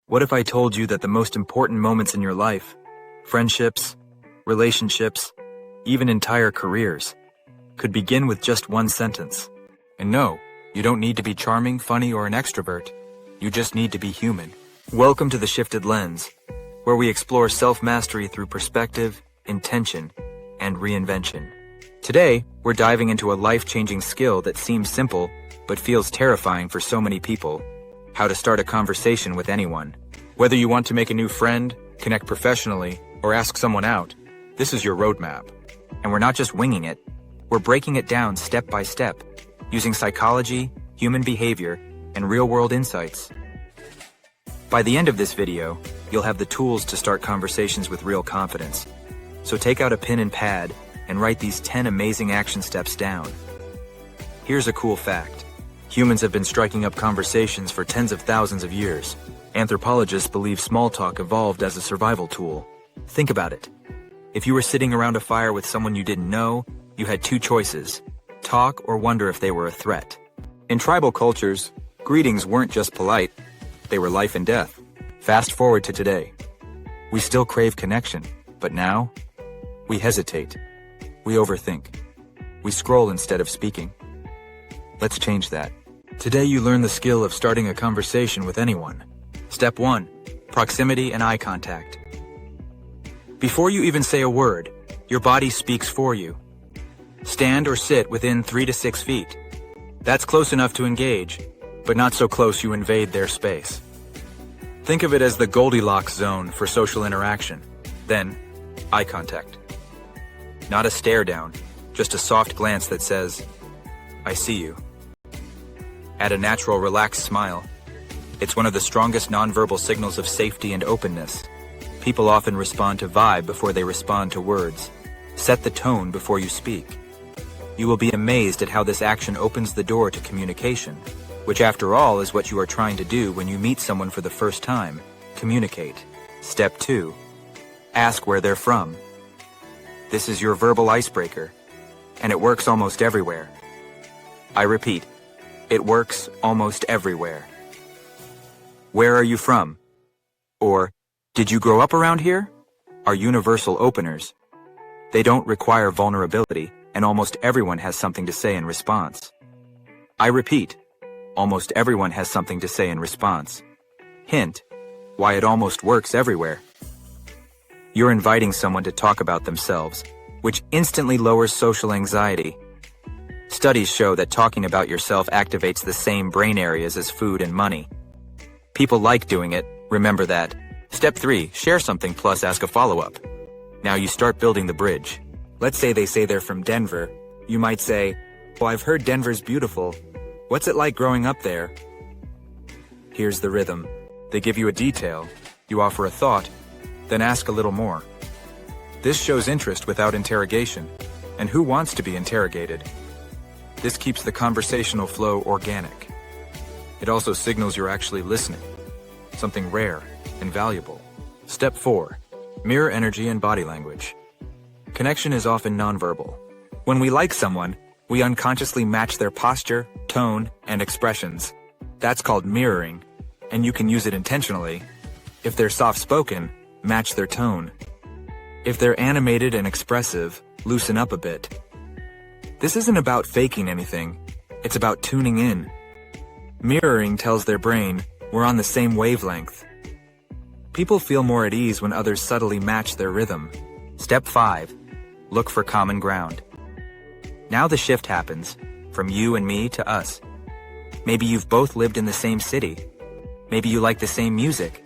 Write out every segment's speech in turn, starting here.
What if I told you that the most important moments in your life, friendships, relationships, even entire careers, could begin with just one sentence? And no, you don't need to be charming, funny, or an extrovert. You just need to be human. Welcome to The Shifted Lens, where we explore self-mastery through perspective, intention, and reinvention. Today, we're diving into a life-changing skill that seems simple, but feels terrifying for so many people: how to start a conversation with anyone. Whether you want to make a new friend, connect professionally, or ask someone out, this is your roadmap. And we're not just winging it, we're breaking it down step by step, using psychology, human behavior, and real-world insights. By the end of this video, you'll have the tools to start conversations with real confidence. So take out a pen and pad and write these 10 amazing action steps down. Here's a cool fact. Humans have been striking up conversations for tens of thousands of years. Anthropologists believe small talk evolved as a survival tool. Think about it. If you were sitting around a fire with someone you didn't know, you had two choices: talk or wonder if they were a threat. In tribal cultures, greetings weren't just polite, they were life and death. Fast forward to today. We still crave connection, but now, we hesitate. We overthink. We scroll instead of speaking. Let's change that. Today you learn the skill of starting a conversation with anyone. Step 1. Proximity and eye contact. Before you even say a word, your body speaks for you. Stand or sit within 3 to 6 feet. That's close enough to engage, but not so close you invade their space. Think of it as the Goldilocks zone for social interaction. Then, eye contact. Not a stare down, just a soft glance that says, "I see you." Add a natural, relaxed smile. It's one of the strongest nonverbal signals of safety and openness. People often respond to vibe before they respond to words. Set the tone before you speak. You will be amazed at how this action opens the door to communication, which after all is what you are trying to do when you meet someone for the first time: communicate. Step 2. Ask where they're from. This is your verbal icebreaker, and it works almost everywhere. I repeat, it works almost everywhere. Where are you from? Or, did you grow up around here? Are universal openers. They don't require vulnerability, and almost everyone has something to say in response. I repeat, almost everyone has something to say in response. Hint, why it almost works everywhere. You're inviting someone to talk about themselves, which instantly lowers social anxiety. Studies show that talking about yourself activates the same brain areas as food and money. People like doing it, remember that. Step 3, share something plus ask a follow-up. Now you start building the bridge. Let's say they say they're from Denver. You might say, "Well, I've heard Denver's beautiful. What's it like growing up there?" Here's the rhythm. They give you a detail, you offer a thought, then ask a little more. This shows interest without interrogation. And who wants to be interrogated? This keeps the conversational flow organic. It also signals you're actually listening, something rare and valuable. Step 4. Mirror energy and body language. Connection is often nonverbal. When we like someone, we unconsciously match their posture, tone, and expressions. That's called mirroring, and you can use it intentionally. If they're soft-spoken, match their tone. If they're animated and expressive, loosen up a bit. This isn't about faking anything, it's about tuning in. Mirroring tells their brain, we're on the same wavelength. People feel more at ease when others subtly match their rhythm. Step 5. Look for common ground. Now the shift happens, from you and me to us. Maybe you've both lived in the same city. Maybe you like the same music.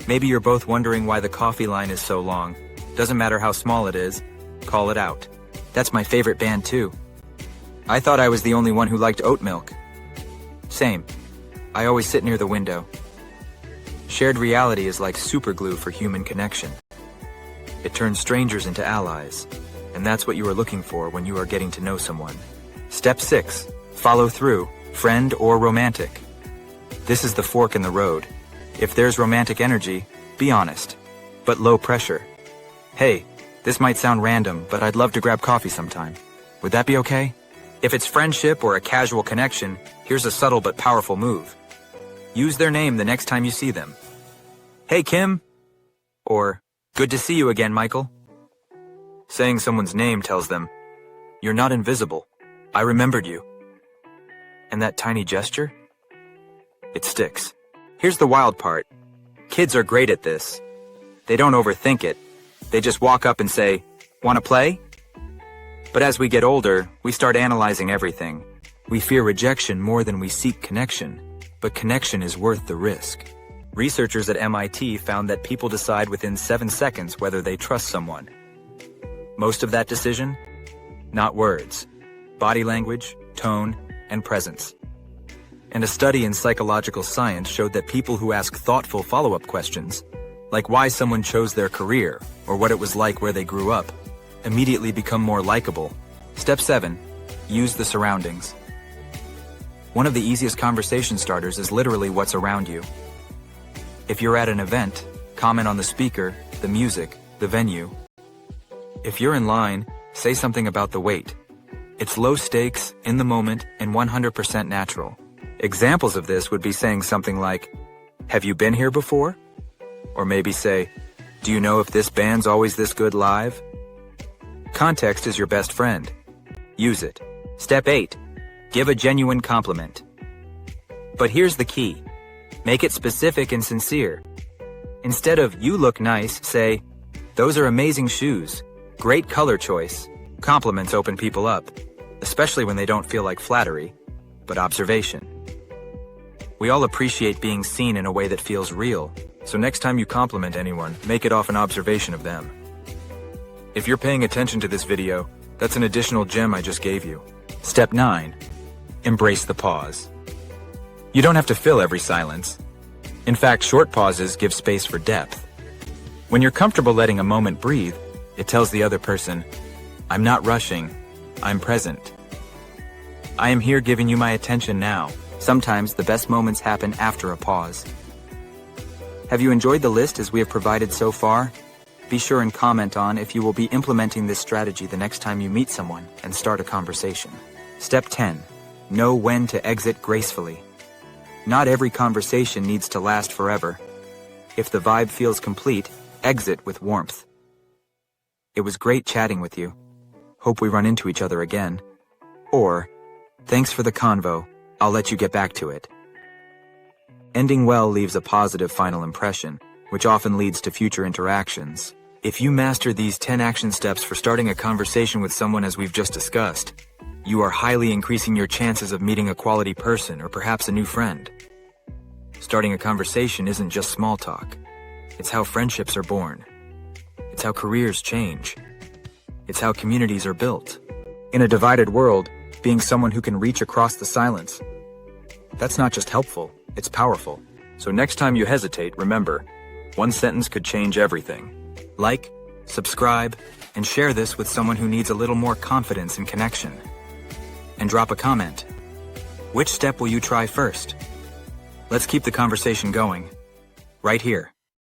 Maybe you're both wondering why the coffee line is so long. Doesn't matter how small it is, call it out. That's my favorite band too. I thought I was the only one who liked oat milk. Same. I always sit near the window. Shared reality is like superglue for human connection. It turns strangers into allies, and that's what you are looking for when you are getting to know someone. Step 6. Follow through, friend or romantic. This is the fork in the road. If there's romantic energy, be honest, but low pressure. Hey, this might sound random, but I'd love to grab coffee sometime. Would that be okay? If it's friendship or a casual connection, here's a subtle but powerful move. Use their name the next time you see them. "Hey, Kim," or "Good to see you again, Michael." Saying someone's name tells them, "You're not invisible. I remembered you." And that tiny gesture? It sticks. Here's the wild part. Kids are great at this. They don't overthink it. They just walk up and say, "Want to play?" But as we get older, we start analyzing everything. We fear rejection more than we seek connection, but connection is worth the risk. Researchers at MIT found that people decide within 7 seconds whether they trust someone. Most of that decision? Not words. Body language, tone, and presence. And a study in psychological science showed that people who ask thoughtful follow-up questions, like why someone chose their career or what it was like where they grew up, immediately become more likable. Step 7. Use the surroundings. One of the easiest conversation starters is literally what's around you. If you're at an event, comment on the speaker, the music, the venue. If you're in line, say something about the wait. It's low stakes, in the moment, and 100% natural. Examples of this would be saying something like, "Have you been here before?" Or maybe say, "Do you know if this band's always this good live?" Context is your best friend. Use it. Step 8. Give a genuine compliment. But here's the key. Make it specific and sincere. Instead of "You look nice," say, "Those are amazing shoes. Great color choice." Compliments open people up, especially when they don't feel like flattery, but observation. We all appreciate being seen in a way that feels real, so next time you compliment anyone, make it off an observation of them. If you're paying attention to this video, that's an additional gem I just gave you. Step 9. Embrace the pause. You don't have to fill every silence. In fact, short pauses give space for depth. When you're comfortable letting a moment breathe, it tells the other person, "I'm not rushing, I'm present. I am here giving you my attention now." Sometimes the best moments happen after a pause. Have you enjoyed the list as we have provided so far? Be sure and comment on if you will be implementing this strategy the next time you meet someone and start a conversation. Step 10. Know when to exit gracefully. Not every conversation needs to last forever. If the vibe feels complete, exit with warmth. It was great chatting with you. Hope we run into each other again. Or, thanks for the convo, I'll let you get back to it. Ending well leaves a positive final impression, which often leads to future interactions. If you master these 10 action steps for starting a conversation with someone as we've just discussed, you are highly increasing your chances of meeting a quality person or perhaps a new friend. Starting a conversation isn't just small talk. It's how friendships are born. It's how careers change. It's how communities are built. In a divided world, being someone who can reach across the silence, that's not just helpful, it's powerful. So next time you hesitate, remember, one sentence could change everything. Like, subscribe, and share this with someone who needs a little more confidence and connection. And drop a comment. Which step will you try first? Let's keep the conversation going, right here.